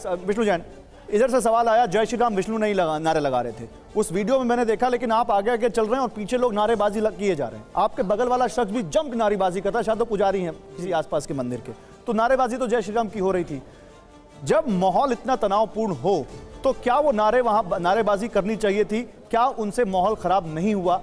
विष्णु जैन, इधर से सवाल आया, जय श्री राम विष्णु नहीं नारे लगा रहे थे उस वीडियो में, मैंने देखा, लेकिन आप आगे आगे चल रहे हैं और पीछे लोग नारेबाजी किए जा रहे हैं। आपके बगल वाला शख्स भी जंप नारेबाजी करता है, शायद तो पुजारी हैं किसी आसपास के मंदिर के, तो नारेबाजी तो जय श्री राम की हो रही थी। जब माहौल इतना तनावपूर्ण हो तो क्या वो वहां नारेबाजी करनी चाहिए थी? क्या उनसे माहौल खराब नहीं हुआ?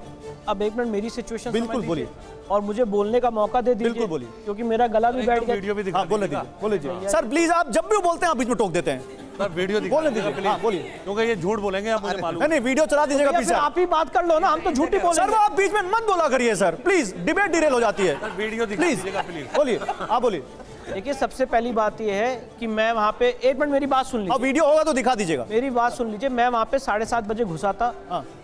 अब एक मिनट मेरी सिचुएशन बिल्कुल बोलिए और मुझे बोलने का मौका दे दीजिए। बिल्कुल बोलिए, क्योंकि मेरा गला भी बैठ गया। वीडियो भी दिखा बोलिए सर प्लीज। आप जब भी बोलते हैं आप बीच में टोक देते हैं सर, वीडियो बोलने दीजिए। हाँ बोलिए, क्योंकि ये झूठ बोलेंगे आप, मुझे मालूम। नहीं वीडियो चला दीजिएगा पीछे। आप ही बात कर लो ना, हम तो झूठी बोलेंगे। सर वो आप बीच में मत बोला करिए सर, प्लीज, डिबेट डिरेल हो जाती है। वीडियो दिखा दीजिएगा प्लीज। बोलिए, आप बोलिए। देखिए, सबसे पहली बात यह है कि मैं वहाँ पे, एक मिनट मेरी बात सुन लीजिए। अब वीडियो होगा तो दिखा दीजिएगा। मेरी बात सुन लीजिए, मैं वहाँ पे 7:30 बजे घुसा था।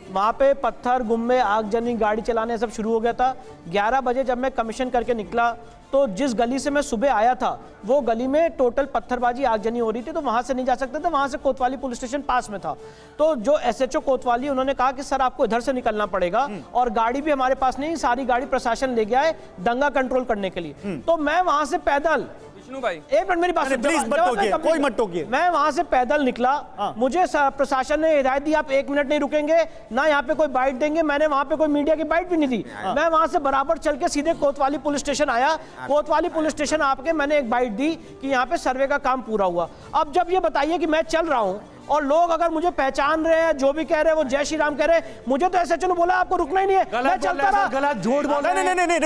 वहाँ पे पत्थर, गुम्बे, आगजनी, गाड़ी चलाने सब शुरू हो गया था। 11 बजे जब मैं कमीशन करके निकला तो जिस गली से मैं सुबह आया था वो गली में टोटल पत्थरबाजी, आगजनी हो रही थी, तो वहाँ से नहीं जा सकते थे। वहाँ से कोतवाली पुलिस स्टेशन पास में था। तो जो SHO कोतवाली, उन्होंने कहा कि सर आपको इधर से निकलना पड़ेगा, और गाड़ी भी हमारे पास नहीं, सारी गाड़ी प्रशासन ले गया है दंगा कंट्रोल करने के लिए। तो मैं वहाँ से पैदल, विष्णु भाई एक मिनट मेरी बात सुनिए, प्लीज मत टोकिए, कोई मत टोकिए। मैं वहां से पैदल निकला। मुझे प्रशासन ने हिदायत दी आप 1 मिनट नहीं रुकेंगे ना, यहाँ पे कोई बाइट देंगे। मैंने वहां पे कोई मीडिया की बाइट भी नहीं दी। मैं वहां से बराबर चल के सीधे कोतवाली पुलिस स्टेशन आया। कोतवाली पुलिस स्टेशन आपके मैंने एक बाइट दी कि यहाँ पे सर्वे का काम पूरा हुआ। अब जब ये बताइए कि मैं चल रहा हूँ और लोग अगर मुझे पहचान रहे हैं, जो भी कह रहे हैं वो जय श्री राम कह रहे हैं, मुझे तो SHO ने बोला आपको रुकना ही नहीं है, मैं चलता रहा। गलत झूठ बोल रहे हैं। नहीं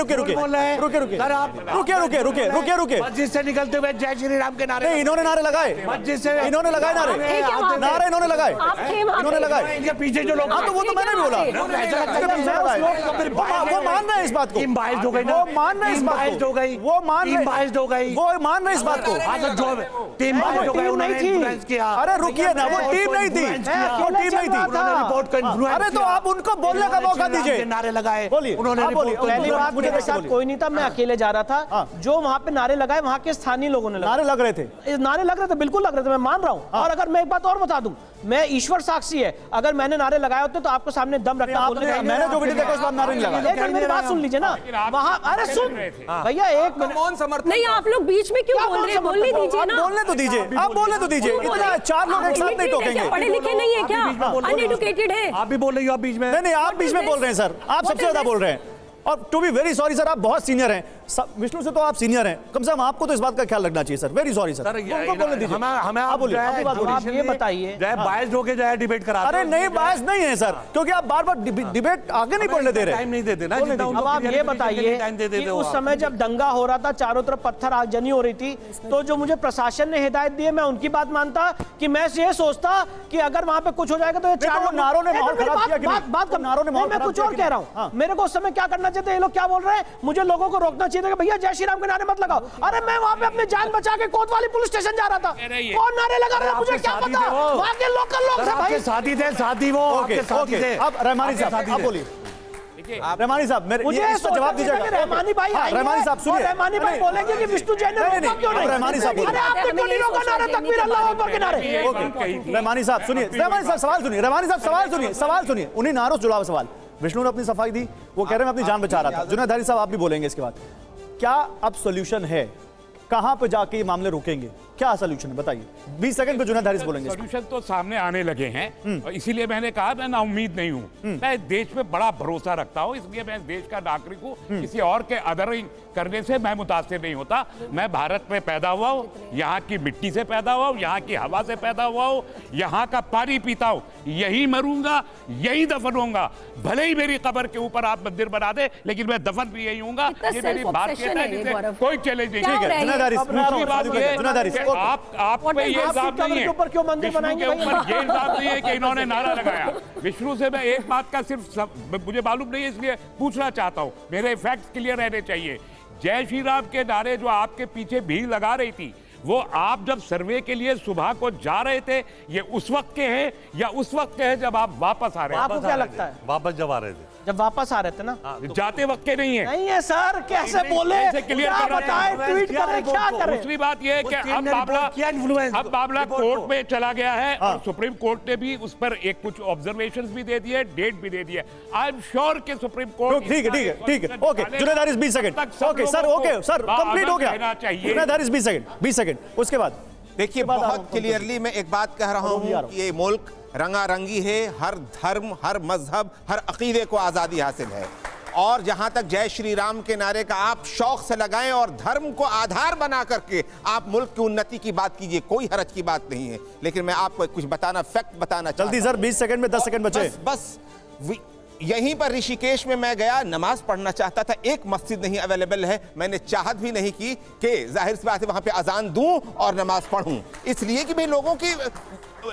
रुके सर, आप रुके। मस्जिद से निकलते हुए जय श्री राम के नारे, नहीं इन्होंने नारे लगाए, मस्जिद से इन्होंने लगाए नारे, इन्होंने लगाए, इन्होंने लगाए। इनके पीछे जो लोग, हाँ तो वो तो मैंने भी बोला, वो मान रहे हैं इस बात को, टीम बाइज्ड हो गई ना, वो मान रहे हैं इस बात को, हो गई, वो मान टीम बाइज्ड हो गई, वो मान रहे हैं इस बात को। टीम बाइज्ड हो गई, उन्होंने इन्फ्लुएंस किया। अरे रुकिए ना, वो टीम नहीं थी, वो टीम नहीं थी। रिपोर्ट को इन्फ्लुएंस, अरे तो आप उनको बोलने का मौका दीजिए। नारे लगाए, बोलिए, उन्होंने पहली बात, मेरे साथ कोई नहीं था, मैं अकेले जा रहा था। जो वहाँ पे नारे लगाए वहाँ के स्थानीय लोगों ने नारे लग रहे थे, नारे लग रहे थे, बिल्कुल लग रहे थे, मैं मान रहा हूँ। और अगर मैं एक बात और बता दूं, मैं ईश्वर साक्षी है, अगर मैंने नारे लगाए होते तो आपको सामने दम रखना। मैंने जो वीडियो देखा उस बात नारे नहीं लगाए। मेरी बात सुन लीजिए ना, वहाँ, अरे सुन भैया एक मिनट, नहीं आप लोग बीच में क्यों बोल रहे हैं? बोलने दीजिए ना, बोलने तो दीजिए, आप बोलने तो दीजिए। इतना 4 लोग एक साथ नहीं टोकेंगे। पढ़े लिखे नहीं है क्या? अनएडुकेटेड है। आप भी बोल रही हो, आप बीच में। नहीं आप बीच में बोल रहे हैं सर, आप सबसे ज्यादा बोल रहे हैं। और to be very sorry sir, आप बहुत सीनियर हैं, विष्णु से तो आप सीनियर हैं, कम से कम आपको तो इस बात का ख्याल रखना चाहिए सर। वेरी सॉरी सर, उनको बोलने दीजिए। हमें आप बोलिए, आप ये बताइए, बायस्ड होके जाए डिबेट करा। अरे नहीं बायस नहीं है सर, क्योंकि आप बार बार डिबेट आगे नहीं बढ़ने दे रहे, टाइम नहीं देते ना। अब आप ये बताइए कि उस समय जब दंगा हो रहा था, चारों तरफ पत्थर आगजनी हो रही थी, तो जो मुझे प्रशासन ने हिदायत दी है, मैं उनकी बात मानता कि मैं ये सोचता कि अगर वहां पे कुछ हो जाएगा तो ये चारों नारों ने माहौल खराब किया कि बात कर नारों ने माहौल। मैं कुछ और कह रहा हूं, मेरे को उस समय क्या करना चाहिए? ये लोग क्या बोल रहे हैं, मुझे लोगों को रोकना चाहिए था कि भैया जय श्री राम के नारे मत लगाओ। अरे मैं वहां पे अपनी जान बचा के कोतवाली पुलिस स्टेशन जा रहा था, कौन नारे लगा रहा था मुझे क्या पता, वहां के लोकल लोग थे भाई, साथी थे, साथी वो आपके साथी थे। अब रहमानी साहब आप बोलिए। रहमानी साहब मुझे इसका जवाब दीजिएगा। रहमानी भाई, रहमानी साहब सुनिए, रहमानी भाई बोलेंगे कि विष्णु जैन ने रोका क्यों नहीं? रहमानी साहब अरे आपने क्यों नहीं रोका नारा तकबीर अल्लाह अकबर के नारे? रहमानी साहब सुनिए, रहमानी साहब सवाल सुनिए, रहमानी साहब सवाल सुनिए, उन्हीं नारों से जुड़ा हुआ सवाल। विष्णु ने अपनी सफाई दी, वो कह रहे हैं मैं अपनी जान बचा रहा था। जुनैद हारी साहब आप भी बोलेंगे इसके बाद, क्या अब सॉल्यूशन है? कहां पे जाके ये मामले रुकेंगे? क्या सॉल्यूशन है बताइए? 20 सेकंड पे जुनैद हारिस बोलेंगे। सॉल्यूशन तो सामने आने लगे हैं और इसीलिए मैंने कहा मैं नाउम्मीद नहीं हूं। मैं देश में बड़ा भरोसा रखता हूं, इसलिए मैं देश का नागरिक हूं। किसी और के अदरिंग करने से मैं मुतासिर नहीं होता। मैं भारत में पैदा हुआ हूं, यहाँ की मिट्टी से पैदा हुआ हूं, यहाँ की हवा से पैदा हुआ हूं, यहाँ का पानी पीता हूं, यही मरूंगा, यही दफन होऊंगा। भले ही मेरी कब्र के ऊपर आप मंदिर बना दे, लेकिन मैं दफन भी यही हूंगा। ये मेरी भारतीयता है, जिसे कोई चैलेंज नहीं। ठीक है जुनैद हारिस, आप पे ये इल्जाम नहीं है, विष्णु के ऊपर ये इल्जाम नहीं है कि इन्होंने नारा लगाया। विष्णु से मैं एक बात का सिर्फ मुझे मालूम नहीं है, इसलिए पूछना चाहता हूं, मेरे फैक्ट्स क्लियर रहने चाहिए। जय श्री राम के नारे जो आपके पीछे भीड़ लगा रही थी, वो आप जब सर्वे के लिए सुबह को जा रहे थे, ये उस वक्त के हैं या उस वक्त के हैं जब आप वापस आ रहे हैं? आपको क्या लगता है? वापस जब आ रहे थे, जब वापस आ रहे थे ना, जाते वक्त के नहीं है। नहीं है सर, कैसे बोले, क्लियर क्या बताएं, ट्वीट करें, क्या करें? दूसरी बात यह है कि अब मामला कोर्ट में चला गया है और सुप्रीम कोर्ट ने भी उस पर एक कुछ ऑब्जर्वेशंस भी दे दिए, डेट भी दे दिए। आई एम श्योर कि सुप्रीम कोर्ट ठीक है okay Junaid Haris 20 second okay sir complete हो गया। जुनैद हारिस 20 सेकंड उसके बाद देखिए, बाद आ रहा बहुत हूं, फोन क्लियरली मैं एक बात कह रहा और वो भी आ हूं रहा हूं। कि ये मुल्क रंगारंगी है, हर धर्म, हर मजहब, हर अकीदे को आज़ादी हासिल है। और जहां तक जय श्री राम के नारे का आप शौक से लगाएं और धर्म को आधार बना करके आप मुल्क की उन्नति की बात कीजिए, कोई हरज की बात नहीं है। लेकिन मैं आपको कुछ बताना, फैक्ट बताना चाहता जल्दी सर, 20 सेकंड में 10 सेकंड बचे। बस यहीं पर ऋषिकेश में मैं गया, नमाज पढ़ना चाहता था, एक मस्जिद नहीं अवेलेबल है। मैंने चाहत भी नहीं की कि जाहिर सी बात है वहां पे अजान दूं और नमाज पढ़ूं, इसलिए कि भाई लोगों की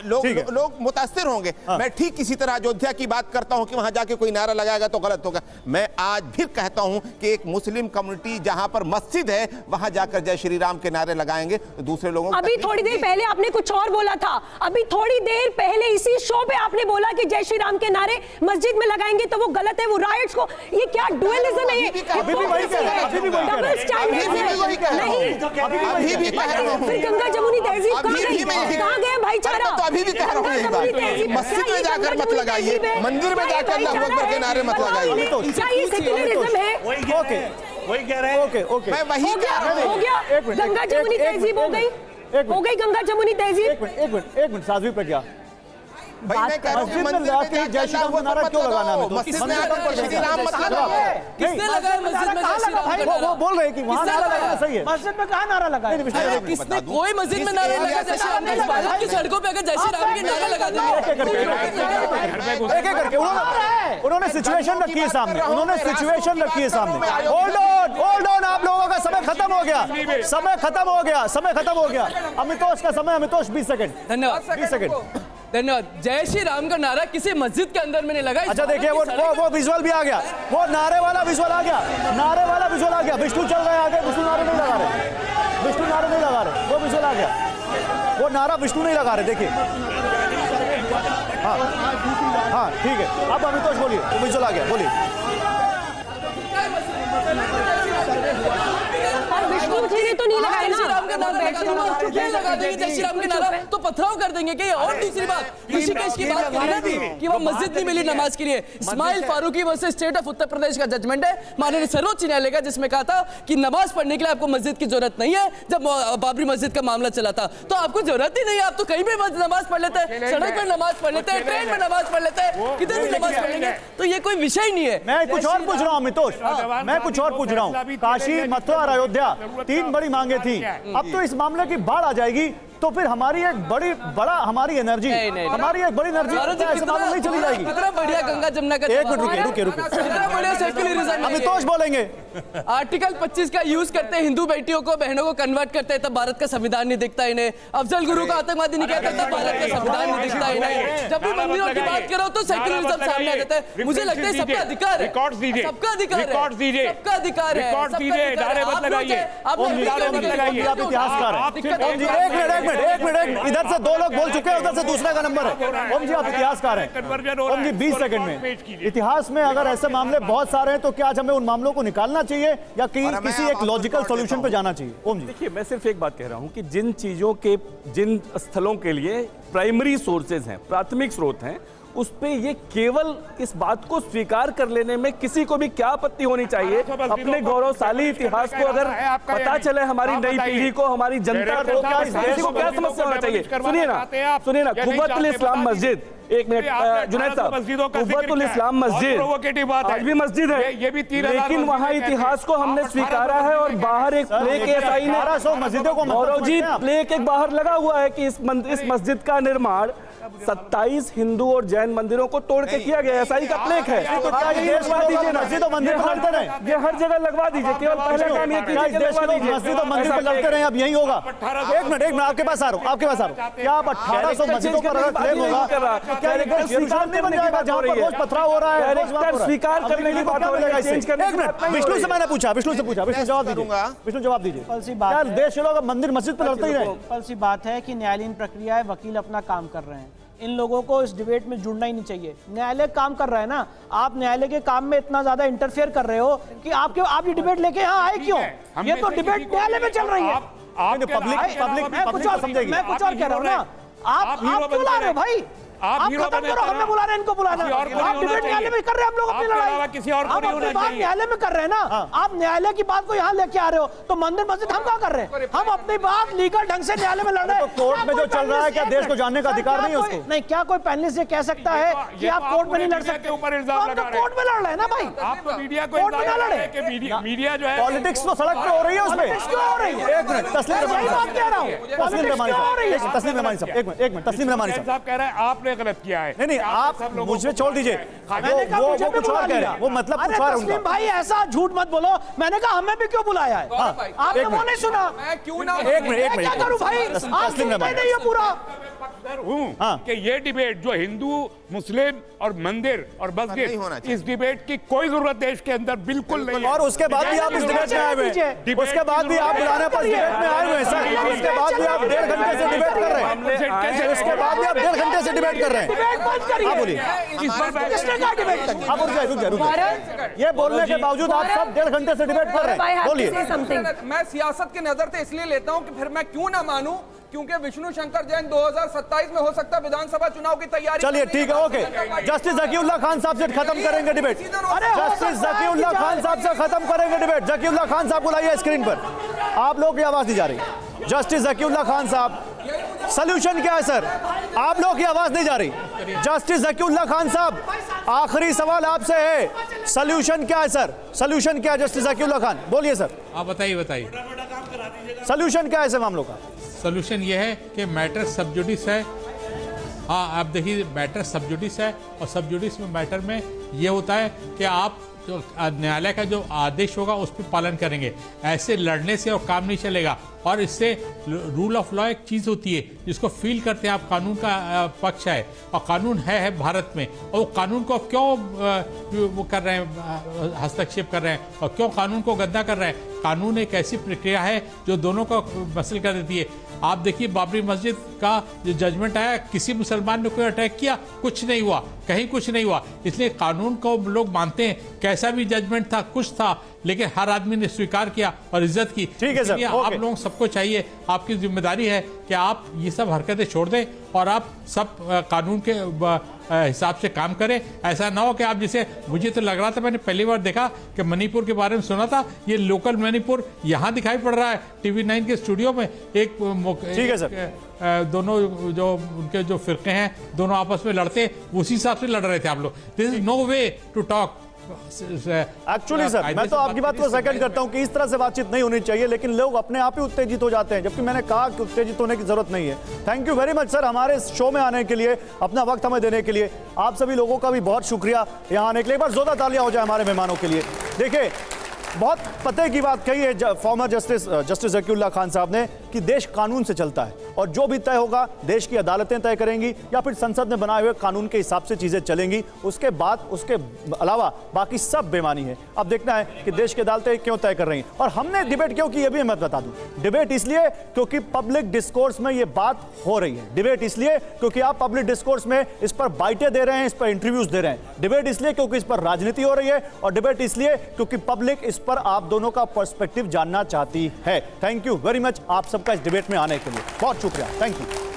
लोग मुतासिर होंगे। मैं ठीक किसी तरह अयोध्या की बात करता हूं कि वहां जाके कोई नारा लगाएगा तो गलत होगा। मैं आज भी कहता हूं कि एक मुस्लिम कम्युनिटी जहां पर मस्जिद है वहां जाकर जय श्री राम के नारे लगाएंगे तो दूसरे लोगों अभी थोड़ी देर पहले आपने कुछ और बोला था। अभी थोड़ी देर पहले इसी शो पे आपने बोला कि जय श्री राम के नारे मस्जिद में लगाएंगे तो वो गलत है, वो राइट्स को, ये क्या डुअलिज्म है? ये अभी भी वही कह रहे हैं, अभी भी वही कह रहे हैं। डबल स्टैंडर्ड है। अभी भी कह रहा हूं। फिर गंगा जमुनी तहजीब कहां गए भाईचारा? तो अभी भी कह रहा हूं यही बात, मस्जिद में जाकर मत लगाइए, मंदिर में जाकर अल्लाहू अकबर के नारे मत लगाइए। क्या ये सेक्युलरिज्म है? ओके, वही कह रहे हैं। ओके, ओके, मैं वही कह रहा हूं। हो गया एक मिनट, गंगा जमुनी तहजीब हो गई, हो गई गंगा जमुनी तहजीब। एक मिनट साध्वी प्रज्ञा, भाई मैं कह रहा हूं कि मस्जिद में मंदिर जाके में जय श्री राम का नारा क्यों लगाना है? मस्जिद में जाकर श्री राम मत लगाओ। किसने लगाया मस्जिद में जय श्री राम का वो नारा? बोल रहे हैं कि वहां नारा लगाना सही है। मस्जिद में कहा नारा लगा? अरे किसने कोई मस्जिद में नारा लगा जय श्री राम का? इस भारत की सड़कों पे अगर जय श्री राम के नारा लगा एक एक करके उन्होंने सिचुएशन रखी है सामने, उन्होंने सिचुएशन रखी है सामने। होल्ड ऑन, आप लोगों का समय खत्म हो गया, समय खत्म हो गया, समय खत्म हो गया। अमितोष का समय, अमितोष 20 सेकंड, धन्यवाद 20 सेकंड। धन्यवाद। जय श्री राम का नारा किसी मस्जिद के अंदर में नहीं लगा। अच्छा देखिए, वो विजुअल भी आ गया, वो नारे वाला विजुअल आ गया, नारे वाला विजुअल आ गया। विष्णु चल रहे हैं आगे, विष्णु नारे नहीं लगा रहे, विष्णु नारे नहीं लगा रहे, वो विजुअल आ गया, वो नारा विष्णु नहीं लगा रहे। देखिए, हाँ ठीक है, अब अमितोष बोलिए, वो विजुअल आ गया, बोलिए। विष्णु जी ने तो नहीं लगाया जय श्री राम का नारा लगा ना। दूंगा, ये लगा देंगे जय श्री राम के नारा तो पथराव कर देंगे क्या? और दूसरी बात ऋषिकेश की बात करी ना कि वहाँ मस्जिद नहीं मिली नमाज के लिए। Ismail Farooqui versus state of Uttar Pradesh का जजमेंट है माननीय सर्वोच्च न्यायालय का, जिसमें कहा था कि नमाज पढ़ने के लिए आपको मस्जिद की जरूरत नहीं है। जब बाबरी मस्जिद का मामला चला था तो आपको जरूरत ही नहीं है, आप तो कहीं भी नमाज पढ़ लेते हैं, सड़क पर नमाज पढ़ लेते हैं, ट्रेन में नमाज पढ़ लेते हैं, किधर भी नमाज पढ़ लेंगे। तो ये कोई विषय नहीं है। मैं कुछ और पूछ रहा हूँ अमितोष, मैं कुछ और पूछ रहा हूँ। काशी, मथुरा और अयोध्या 3 बड़ी मांगे थी, अब तो इस मामले की बाढ़ आ जाएगी तो फिर हमारी एक बड़ा हमारी एनर्जी, हमारी एक बड़ी एनर्जी ऐसे मालूम नहीं चली जाएगी। कितना बढ़िया गंगा जमुना का, एक मिनट रुकिए, कितना बढ़िया सेक्युलरिज्म। अमितोष बोलेंगे। आर्टिकल 25 का यूज करते हैं, हिंदू बेटियों को, बहनों को कन्वर्ट करते हैं, तब भारत का संविधान नहीं दिखता इन्हें। अफजल गुरु को आतंकवादी नहीं कहते तब भारत का संविधान नहीं दिखता इन्हें। जब भी मंदिरों की बात करो तो सेक्युलरिज्म सामने आ जाता है। मुझे लगता है सबका अधिकार है, सबका अधिकार है, सबका अधिकार है। आप इतिहासकार हैं। एक मिनट, इधर से 2 लोग बोल चुके हैं, उधर से दूसरा का नंबर है। ओम जी, आप इतिहासकार हैं। ओम जी 20 सेकंड में, इतिहास में अगर ऐसे मामले बहुत सारे हैं तो क्या आज हमें उन मामलों को निकालना चाहिए या किसी एक लॉजिकल सॉल्यूशन पे जाना चाहिए? ओम जी देखिए, मैं सिर्फ एक बात कह रहा हूं कि जिन चीजों के, जिन स्थलों के लिए प्राइमरी सोर्सेज हैं, प्राथमिक स्रोत हैं, उस पे ये केवल इस बात को स्वीकार कर लेने में किसी को भी क्या आपत्ति होनी चाहिए? अपने गौरवशाली इतिहास को अगर पता चले हमारी नई पीढ़ी को, हमारी जनता को, क्या समस्या होना चाहिए? सुनिए ना, कुव्वतुल इस्लाम मस्जिद, एक मिनट जुनैद साहब, कुव्वतुल इस्लाम मस्जिद आज भी मस्जिद है, लेकिन वहाँ इतिहास को हमने स्वीकारा है और बाहर एक प्लेक एएसआई ने 1200 मस्जिदों को गौरव जी प्लेक एक बाहर लगा हुआ है कि इस मस्जिद का निर्माण 27 हिंदू और जैन मंदिरों को तोड़ के किया गया। एएसआई का प्लेक है, तो क्या ये लगवा दीजिए, मस्जिद और मंदिर पे लड़ते रहे? ये हर जगह लगवा दीजिए, केवल पहले काम ये कीजिए कि लगवा दीजिए। मस्जिद और मंदिर पे लड़ते रहे, अब यही होगा। एक मिनट, आपके पास आ रहा हूँ। क्या आप 1800 मस्जिदों पर अगर क्लेम होगा, क्या यरूशलेम नहीं बन जाएगा जहाँ पर रोज पथराव हो रहा है? स्वीकार करने की बात हो रही है, चेंज करने की बात नहीं। विष्णु से मैंने पूछा, विष्णु जवाब दीजिए, विष्णु जवाब दीजिए। क्या देश के लोग मंदिर मस्जिद पे लड़ते ही रहे? सिंपल सी बात है कि न्यायालयीन प्रक्रिया है, वकील अपना काम कर रहे हैं, इन लोगों को इस डिबेट में जुड़ना ही नहीं चाहिए। न्यायालय काम कर रहा है ना, आप न्यायालय के काम में इतना ज्यादा इंटरफेयर कर रहे हो कि आप ये डिबेट लेके यहाँ आए क्यों? ये तो डिबेट न्यायालय में चल रही है। पब्लिक मैं कुछ और कह रहा हूँ ना, आप क्यों ला रहे हो भाई? आप आप हीरो खत्म बने करो, तो हमें बुला रहे हैं, इनको बुलाना। किसी और को आप नहीं होना डिबेट न्यायालय में कर रहे हैं, हम लोग अपनी आपके लड़ाई। अलावा किसी और को आप नहीं अपनी होना बात चाहिए। न्यायालय में कर रहे हैं ना, आप न्यायालय की बात को यहाँ लेके आ रहे हो, तो मंदिर मस्जिद हम कहाँ कर रहे हैं? हम अपनी बात लीगल ढंग से न्यायालय में लड़ रहे हैं। तो कोर्ट में जो चल रहा है, क्या देश को जानने का अधिकार नहीं है उसको? नहीं, क्या कोई पैनलिस्ट ये कह सकता है कि ये तो आप आप कोर्ट में नहीं लड़ मीडिया सकते? के ऊपर तो इल्जाम हम लगा तो रहे हैं। कोर्ट में लड़ रहे हैं ना भाई। आप तो मीडिया को कोर्ट में इल्जाम ना लगा रहे लड़े। हैं कि मीडिया जो है पॉलिटिक्स तो सड़क पे हो रही है उसमें। पॉलिटिक्स क्यों हो रही है? एक मिनट, तस्लीम मैं रमानी यही बात कह रहा हूँ, तस्लीम पॉलिटिक्स रमानी क्यों हो रही है? साहब, तस्लीम रमानी साहब, एक मिनट, तस्लीम रमानी हुसैन साहब। साहब कह रहे हैं आपने गलत किया है। नहीं, आप सब लोगों मुझे को छोड़ दीजिए। मैंने कहा वो मुझे भी कुछ बुला और कह रहे लिया। हैं, वो मतलब अरे कुछ और है तस्लीम उनका। भाई ऐसा झूठ मत बोलो, मैंने कहा हमें भी क्यों बुलाया है? आपने एक वो मिनट। नहीं सुना? मैं क्यों ना एक मिनट, एक मैं क्या मिनट। करूं भाई? आप तस्लीम सुनते रमानी। नहीं है पूरा। पक्षधर हूं हाँ। कि ये डिबेट जो हिंदू मुस्लिम और मंदिर और नहीं मस्जिद, होना चाहिए। इस डिबेट की कोई जरूरत देश के अंदर बिल्कुल नहीं है। और उसके बाद भी आप इस डिबेट में आए हुए हैं, उसके बाद भी आप बुलाने पर डिबेट में आए हुए हैं सर, उसके बाद भी आप 1.5 घंटे से डिबेट कर रहे हैं, उसके बाद भी आप 1.5 घंटे से डिबेट कर रहे हैं। डिबेट बंद करिए। हाँ, बोलिए। किसने कहा डिबेट करिए? आप रुक जाइए। ये बोलने के बावजूद आप सब 1.5 घंटे से डिबेट कर रहे हैं, बोलिए। मैं सियासत की नजर से इसलिए लेता हूं कि फिर मैं क्यों ना मानूं, क्योंकि विष्णु शंकर जैन 2027 में हो सकता है विधानसभा चुनाव की तैयारी। चलिए ठीक है, ओके। जस्टिस जकीउल्लाह खान साहब से खत्म करेंगे डिबेट। जस्टिस जकीउल्लाह खान साहब से खत्म करेंगे डिबेट। जकीउल्लाह खान साहब को लाइए स्क्रीन पर, आप लोगों की आवाज दी जा रही है। जस्टिस जकीउल्लाह खान साहब, सोल्यूशन क्या है सर? आप लोगों की आवाज नहीं जा रही। जस्टिस जकीउल्लाह खान साहब, आखिरी सवाल आपसे है, सोल्यूशन क्या है सर? सोल्यूशन क्या है जस्टिस जकीउल्लाह खान, बोलिए सर। आप बताइए सोल्यूशन क्या है इस मामलों का? सोल्यूशन ये है कि मैटर सब जुडिस है। हाँ, आप देखिए मैटर सब जुडिस है, और सब जुडिस में मैटर में ये होता है कि आप जो न्यायालय का जो आदेश होगा उस पर पालन करेंगे। ऐसे लड़ने से और काम नहीं चलेगा। और इससे रूल ऑफ लॉ एक चीज़ होती है जिसको फील करते हैं आप, कानून का पक्ष है और कानून है भारत में, और कानून को क्यों वो कर रहे हैं, हस्तक्षेप कर रहे हैं, और क्यों कानून को गंदा कर रहे हैं? कानून एक ऐसी प्रक्रिया है जो दोनों को मसल कर देती है। आप देखिए बाबरी मस्जिद का जो जजमेंट आया, किसी मुसलमान ने कोई अटैक किया, कुछ नहीं हुआ, कहीं कुछ नहीं हुआ। इसलिए कानून को लोग मानते हैं, कैसा भी जजमेंट था, कुछ था, लेकिन हर आदमी ने स्वीकार किया और इज्जत की। ठीक है सर, आप लोगों सबको चाहिए, आपकी जिम्मेदारी है कि आप ये सब हरकतें छोड़ दें और आप सब कानून के हिसाब से काम करें। ऐसा ना हो कि आप, जैसे मुझे तो लग रहा था, मैंने पहली बार देखा कि मणिपुर के बारे में सुना था, ये लोकल मणिपुर यहाँ दिखाई पड़ रहा है टीवी 9 के स्टूडियो में। एक ठीक है सर। दोनों जो उनके जो फिरके हैं दोनों आपस में लड़ते, उसी हिसाब से लड़ रहे थे आप लोग। This is no way to talk. Actually sir, मैं तो आपकी बात को सेकंड करता हूं कि इस तरह से बातचीत नहीं होनी चाहिए, लेकिन लोग अपने आप ही उत्तेजित हो जाते हैं, जबकि मैंने कहा कि उत्तेजित होने की जरूरत नहीं है। Thank you very much sir, हमारे शो में आने के लिए, अपना वक्त हमें देने के लिए। आप सभी लोगों का भी बहुत शुक्रिया यहाँ आने के लिए। एक बार जोरदार तालियां हो जाए हमारे मेहमानों के लिए। देखिए, बहुत पते की बात कही है फॉर्मर जस्टिस जकीउल्लाह खान साहब ने कि देश कानून से चलता है, और जो भी तय होगा देश की अदालतें तय करेंगी या फिर संसद में बनाए हुए कानून के हिसाब से चीजें चलेंगी। उसके बाद, उसके अलावा बाकी सब बेमानी है। अब देखना है कि देश की अदालतें क्यों तय कर रही हैं। और हमने डिबेट क्यों की, ये भी मैं बता दूं। डिबेट इसलिए क्योंकि पब्लिक डिस्कोर्स में ये बात हो रही है। डिबेट इसलिए क्योंकि आप पब्लिक डिस्कोर्स में इस पर बाइटें दे रहे हैं, इस पर इंटरव्यूज दे रहे हैं। डिबेट इसलिए क्योंकि इस पर राजनीति हो रही है, और डिबेट इसलिए क्योंकि पब्लिक इस पर आप दोनों का पर्सपेक्टिव जानना चाहती है। थैंक यू वेरी मच आप सबका इस डिबेट में आने के लिए, बहुत शुक्रिया। Thank you.